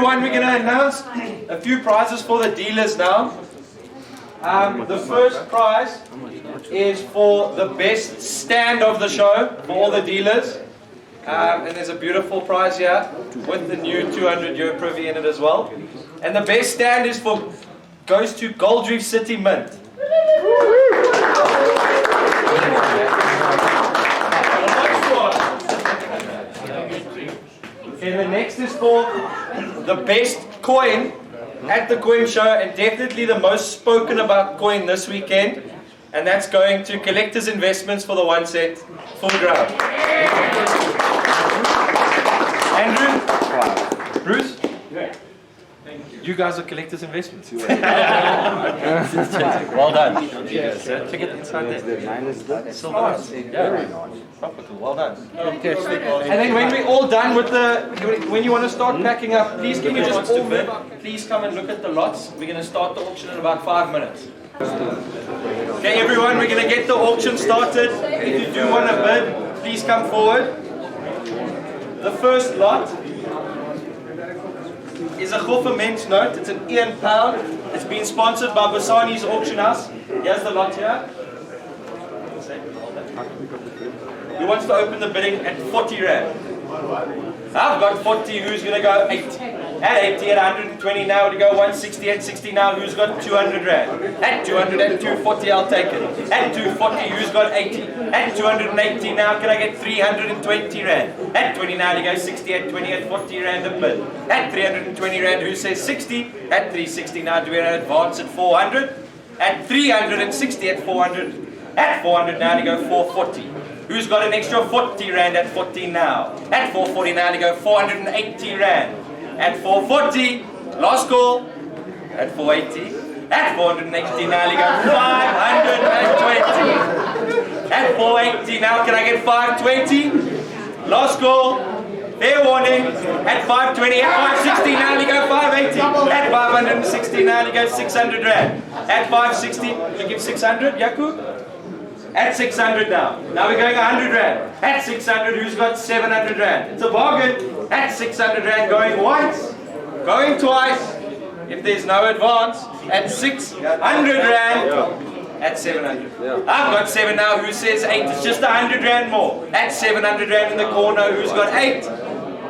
everyone, we're going to announce a few prizes for the dealers now. The first prize is for the best stand of the show for all the dealers. And there's a beautiful prize here with the new 200 euro privy in it as well. And the best stand goes to Gold Reef City Mint. Okay, the next is for the best coin at the coin show, and definitely the most spoken about coin this weekend, and that's going to Collectors Investments for the 1 cent full ground. Andrew? Bruce? You guys are Collectors Investments. Well done. Check it inside there. Silver. Very nice. Tropical. Well done. And then when we're all done with when you want to start packing up, please can you just all move up? Please come and look at the lots. We're going to start the auction in about 5 minutes. Okay, everyone, we're going to get the auction started. If you do want to bid, please come forward. The first lot is a Goffer Men's note. It's an £1. It's been sponsored by Basani's Auction House. Here's the lot here. He wants to open the bidding at 40 Rand. I've got 40. Who's going to go 80? At 80, at 120 now, to go 160, at 60 now, who's got 200 Rand? At 200, at 240, I'll take it. At 240, who's got 80? At 280 now, can I get 320 Rand? At 20 now, to go 60, at 20, at 40 Rand a bid. At 320 Rand, who says 60? At 360 now, do we advance at 400? At 360, at 400. At 400 now, to go 440. Who's got an extra 40 Rand at 40 now? At 440 now, to go 480 Rand. At 440, last call. At 480. At 480 now, you go 520. At 480 now, can I get 520? Last call. Fair warning. At 520, at 560 now, you go 580. At 560 now, you go 600 Rand. At 560, you give 600, Yaku? At 600 now. Now we're going 100 Rand. At 600, who's got 700 Rand? It's a bargain. At 600 Rand, going once, going twice, if there's no advance. At 600 Rand, at 700. I've got 7 now, who says 8? It's just 100 Rand more. At 700 Rand in the corner, who's got 8?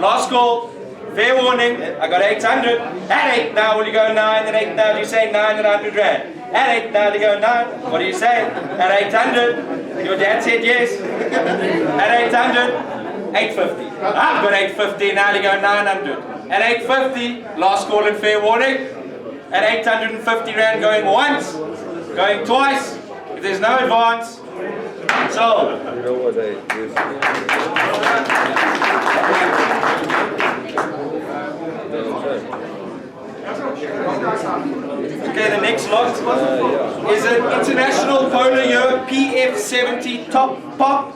Last call. Fair warning, I got 800. At 8 now, will you go 9? At 8 now, do you say 9 at 100 Rand? At 8 now, to go 9. What do you say? At 800. Your dad said yes. At 800, 850. I've got 850 now, to go 900. At 850, last call and fair warning. At 850 Rand, going once, going twice. If there's no advance, sold. You know what they do? Okay, the next lot is an International Polar Year PF70 Top Pop.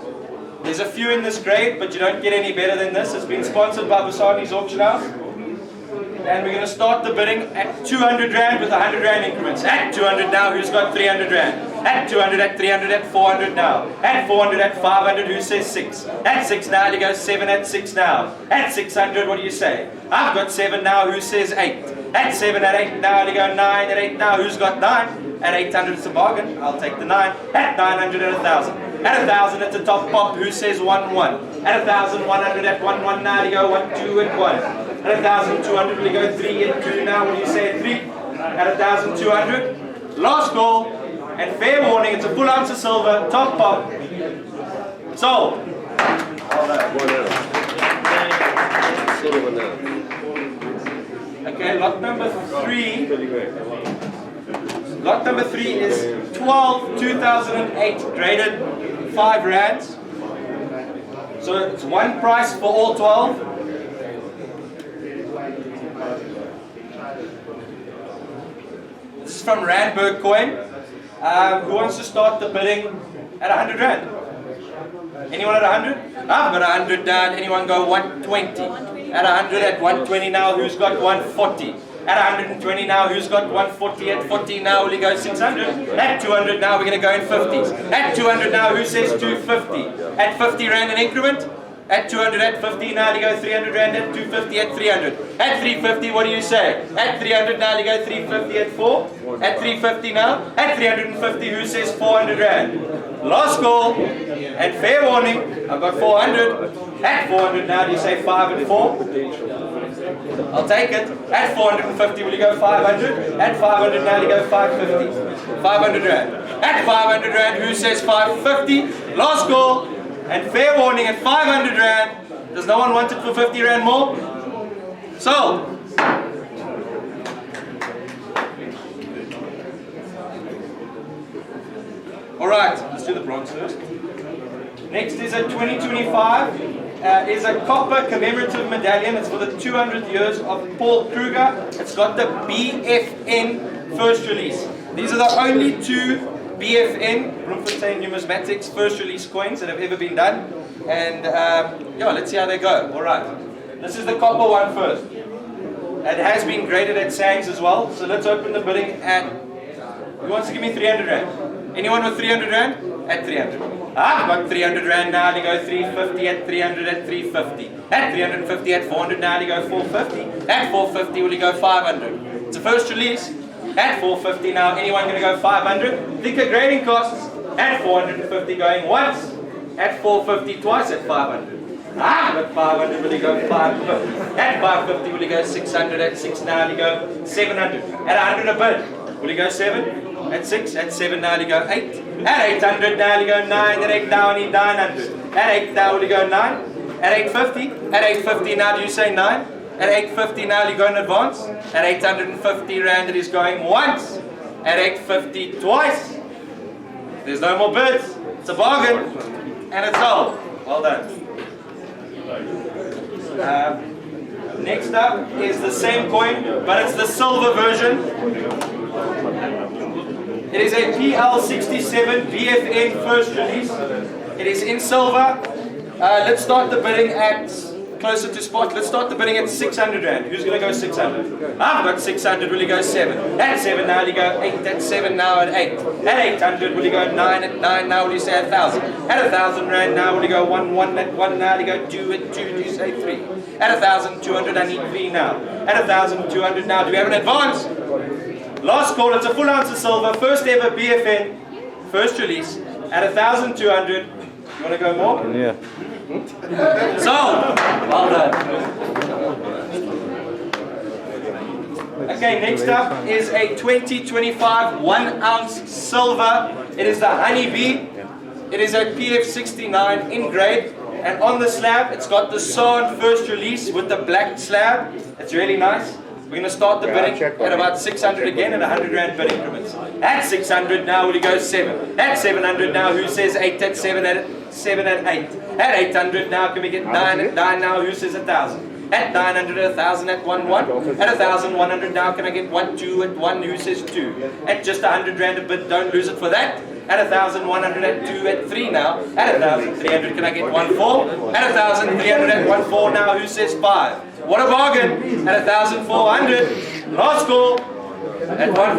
There's a few in this grade, but you don't get any better than this. It's been sponsored by Basani's Auction House. And we're going to start the bidding at 200 Rand with 100 Rand increments. At 200 now, who's got 300 Rand? At 200, at 300, at 400 now. At 400, at 500, who says 6? At 6 now, you go 7 at 6 now. At 600, what do you say? I've got 7 now, who says 8? At 7, at 8 now, you go 9 at 8 now, who's got 9? At 800, it's a bargain, I'll take the 9. At 900, at 1,000. At 1,000, at the top pop, who says 1, 1? At 1,100, at 1, 1 now, you go 1, 2 and 1. At 1,200, will you go 3 and 2 now, what do you say at 3? At 1,200, last call, and fair warning, it's a full ounce of silver, top pop, sold. Okay, lot number 3. Lot number 3 is 12 2008 graded 5 Rands. So it's one price for all 12. This is from Randburg Coin. Who wants to start the bidding at 100 Rand? Anyone at 100? I've got 100 down. Anyone go 120? At 100, at 120 now, who's got 140? At 120 now, who's got 140? At 40 now, will you go 600? At 200 now, we're going to go in 50s. At 200 now, who says 250? At 50 Rand an increment? At 200, at 50 now you go 300 rand, at 250, at 300. At 350, what do you say? At 300 now you go 350 at 4. At 350 now, at 350, who says 400 rand? Last call, and fair warning, I've got 400. At 400 now, do you say 5 and 4? I'll take it. At 450, will you go 500? At 500 now, you go 550. 500 rand. At 500 rand, who says 550? Last call. And fair warning, at 500 rand, does no one want it for 50 rand more? Sold. Alright, let's do the bronze first. Next is a 2025, is a copper commemorative medallion. It's for the 200 years of Paul Kruger. It's got the BFN first release. These are the only two BFN, Bloemfontein numismatics, first release coins that have ever been done. And yeah, let's see how they go. Alright, this is the copper one first. It has been graded at Sangs as well. So let's open the bidding at, who wants to give me 300 rand? Anyone with 300 rand? At 300. I've got 300 rand now, you go 350 at 300 at 350. At 350 at 400 now, you go 450. At 450 will you go 500. It's a first release. At 450 now, anyone going to go 500? Think of grading costs. At 450 going once. At 450 twice at 500. I've got 500, will you go 550? At 550 will you go 600? At 6 now you go 700. At 100 a bid, will you go 7? At 6, at 7 now you go 8. At 800 now you go 9. At 8 now you need 900. At 8 now will you go 9. At 850, at 850 now do you say 9? At 850 now you go in advance. At 850 rand it is going once. At 850 twice. There's no more bids. It's a bargain. And it's sold. Well done. Next up is the same coin, but it's the silver version. It is a PL67 BFN first release. It is in silver. Let's start the bidding at closer to spot. Let's start the bidding at 600 rand. Who's going to go 600? I've got 600. Will you go 7? At 7 now, will you go 8? At 7 now, at 8. At 800, will you go 9? At 9 now, will you say 1,000? At 1,000 rand now, will you go 1? 1 at 1 now, will you go 2? At 2, do you say 3? At 1,200, I need 3 now. At 1,200 now, do we have an advance? Last call, it's a full ounce of silver, first ever BFN, first release, at 1,200. You want to go more? Yeah. Sold! Well done. Okay, next up is a 2025 1 ounce silver. It is the Honeybee. It is a PF69 in grade. And on the slab, it's got the Sand first release with the black slab. It's really nice. We're going to start the bidding at about 600 again and 100 rand bid increments. At 600 now, will you go 7? At 700 now, who says 8? At 7 at 7 at 8. At 800 now, can we get 9 at 9 now, who says 1,000? At 900 at 1,000 at 1 1. At 1,100 now, can I get 1 2 at 1, who says 2? At just 100 rand a bid, don't lose it for that. At 1,100 at 2 at 3 now. At 1,300 can I get 1 4? At 1,300 at 1 4 now, who says 5? What a bargain! At 1,400, last call. At 1 5,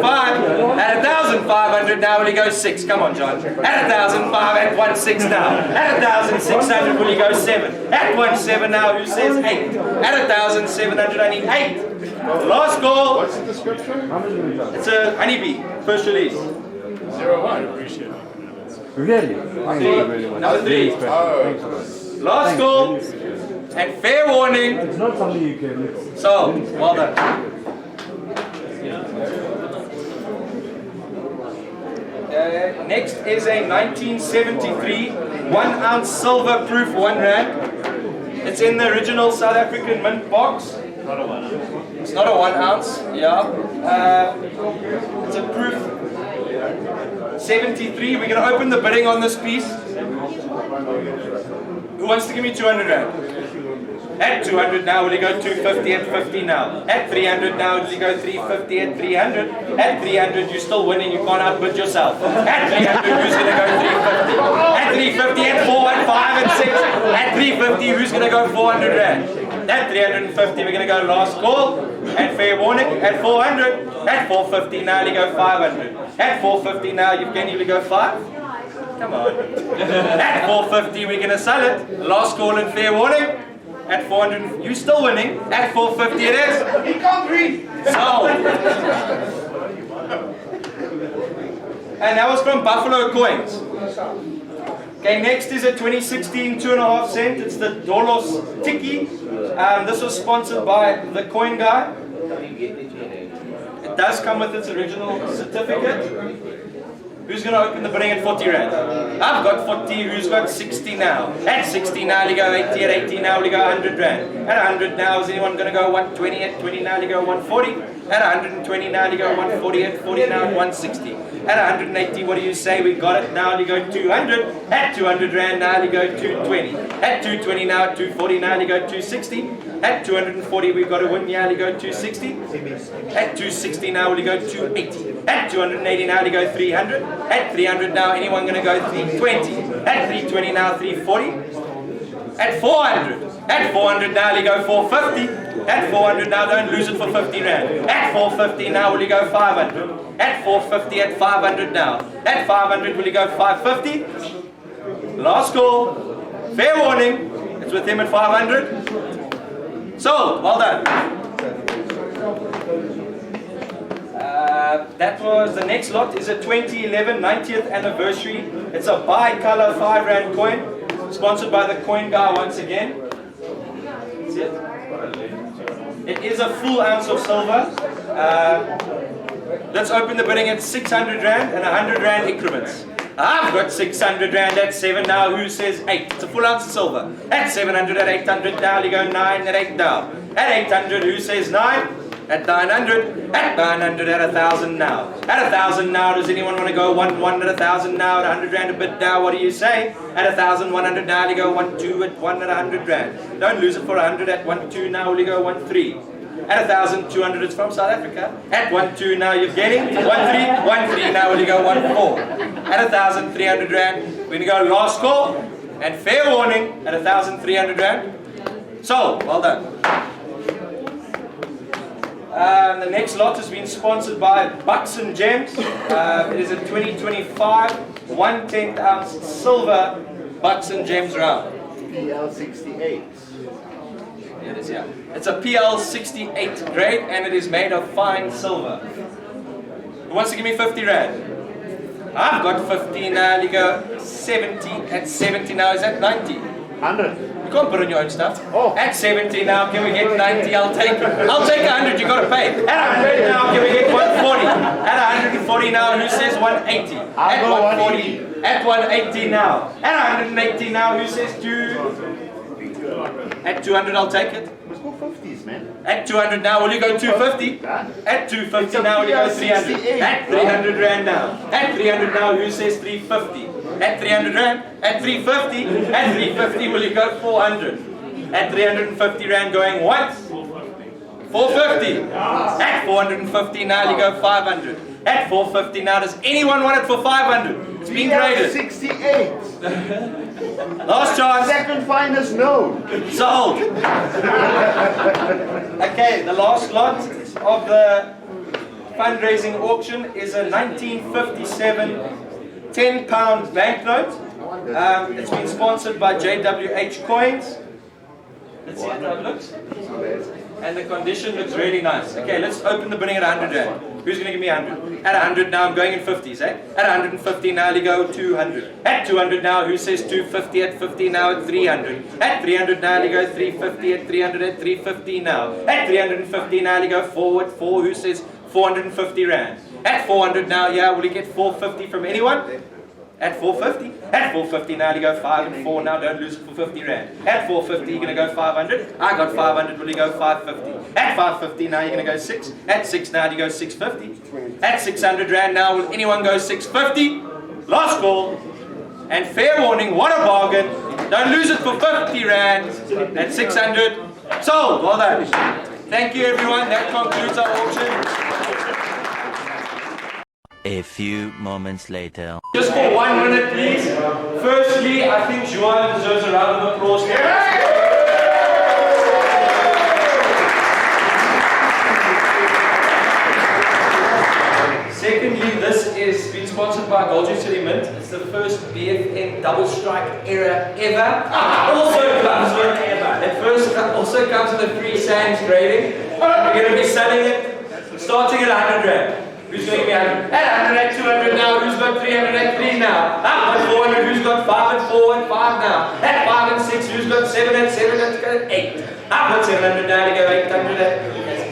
at 1,500 now, will you go 6? Come on, John. At 1,005, at 1 6 now. At 1,600, will you go 7? At 1 7 now, who says 8? At 1,700, I need 8. Last call. What's the description? It's a Honeybee, first release. 01. Appreciate it. Really? Number 3. Last call. And fair warning. It's not something you can. So, well done. Next is a 1973 1 ounce silver proof 1 rand. It's in the original South African mint box. It's not a 1 ounce, yeah. It's a proof 73. We're going to open the bidding on this piece. Who wants to give me 200 rand? At 200 now, will you go 250 at 50 now? At 300 now, will you go 350 at 300? At 300, you're still winning, you can't outbid yourself. At 300, who's going to go 350? At 350, at 4, at 5, at 6. At 350, who's going to go 400 rand? At 350, we're going to go last call. At fair warning, at 400. At 450 now, you go 500. At 450 now, you can either go 5. Come on. At 450, we're going to sell it. Last call and fair warning. At 400, you still winning. At 450 it is. He can't read. Sold. And that was from Buffalo Coins. Okay, next is a 2016 2.5 cent. It's the Dolos Tiki. This was sponsored by the Coin Guy. It does come with its original certificate. Who's going to open the bidding at 40 rand? I've got 40. Who's got 60 now? At 60 now, we go 80. At 80 now, we go 100 rand. At 100 now, is anyone going to go 120? At 20 now, we go 140. At 120 now, we go 140. At 40 now, 160. At 180, what do you say? We got it now, we go 200. At 200 rand now, we go 220. At 220 now, 240 now, we go 260. At 240, we've got a win now, we go 260. At 260 now, we go 280. At 280 now, we go 300. At 300 now, anyone going to go 320? At 320 now, 340. At 400. At 400 now, we go 450. At 400 now, don't lose it for 50 rand. At 450 now, will you go 500? At 450, at 500 now. At 500, will you go 550? Last call. Fair warning. It's with him at 500. Sold. Well done. That was the next lot. Is a 2011 90th anniversary. It's a bi-color 5 rand coin, sponsored by the Coin Guy once again. That's it. It is a full ounce of silver. Let's open the bidding at 600 rand and 100 rand increments. I've got 600 rand at 7 now. Who says 8? It's a full ounce of silver. At 700, at 800 now, you go 9 at 8 now. At 800, who says 9? At 900, at 900, at 1,000 now. At 1,000 now, does anyone want to go 1 at 1,000 now? At 100 rand a bit now, what do you say? At 1,100 now, you go 1 2 at 1 at 100 rand. Don't lose it for 100 at 1 2 now, will you go 1 3? At 1,200, it's from South Africa. At 1 2 now, you're getting 1 3, 1 3 now, will you go 1 4? At 1,300 rand, we're going to go last call and fair warning at 1,300 rand. So, well done. The next lot has been sponsored by Bucks and Gems. It is a 2025 1/10 ounce silver Bucks and Gems round. PL68. It is, yeah. It's a PL68 grade and it is made of fine silver. Who wants to give me 50 rand? I've got 50 now, you go 70. At 70 now, is that 90? 100. You can't put on your own stuff. Oh. At 70 now, can we get 90? I'll take 100, you got to pay. At 100 now, can we get 140? At 140 now, who says 180? At 140. At 180 now. At 180 now, who says 2? At 200, I'll take it. Let's go 50s, man. At 200 now, will you go 250? At 250 now, will you go 300? At 300 rand now. At 300 now, who says 350? At 300 rand? At 350? At 350, will you go 400? At 350 rand going once? 450. At 450 now, you go 500. At 450 now, does anyone want it for 500? It's been graded. 68. Last chance. Second finest known. Sold. Okay, the last lot of the fundraising auction is a 1957 £10 banknote. It's been sponsored by JWH Coins. Let's see how it looks. And the condition looks really nice. Okay, let's open the bidding at 100 rand. Who's going to give me 100? At 100 now, I'm going in 50s, eh? At 150 now, you go 200. At 200 now, who says 250? At 50 now, at 300. At 300 now, you go 350. At 300, at 350 now. At 350 now, you go forward 4. Who says 450 rand? At 400 now, yeah, will you get 450 from anyone? At 450. At 450 now, you go 5 and 4 now, don't lose it for 50 rand. At 450, you're going to go 500. I got 500, will you go 550? At 550 now, you're going to go 6. At 6 now, you go 650. At 600 rand now, will anyone go 650? Last call. And fair warning, what a bargain. Don't lose it for 50 rand. At 600. Sold. Well done. Thank you, everyone. That concludes our auction. A few moments later. Just for 1 minute, please. Firstly, I think Joan deserves a round of applause. Secondly, this is been sponsored by Gold City Mint. It's the first BFM double strike error ever. Also comes with also comes with a free Sam's grading. We're going to be selling it starting at 100 rand. Who's going to give me 100? At 100 at 200 now. Who's got 300 at 3 now? At 400. Who's got 5 at 4 and 5 now? At 5 and 6. Who's got 7 at 7 at 8? I've got 700 now to go 800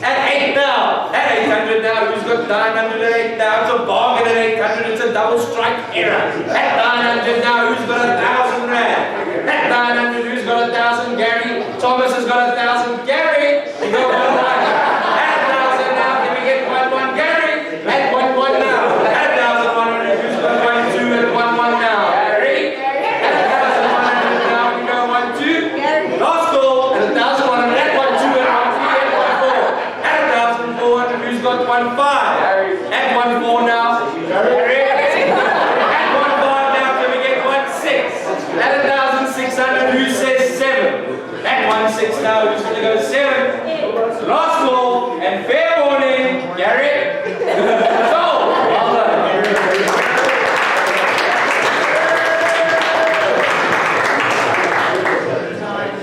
at 8 now. At 800 now. Who's got 900 at 8 now? It's a bargain at 800. It's a double strike error. At 900 now. Who's got 1,000 rand? At 900. Who's got 1,000? Gary. Thomas has got 1,000. Gary. You got 1,000. At 1,000 now. Can we get 1,1? Gary. At 1,1 now. At 1,100. Who's got 1,2 at 1,1 now? Gary. At 1,100 now. We go 1,2. Gary. Last call. At 1,100. At 1,2 and 1,3 at 1,4. At 1,400. Who's got 1,5? Gary. At 1,4 now. Gary. At 1,5 now. Can we get 1,6? At 1,600. Who says 7? At 1,6 now. Who's going to go 7? Last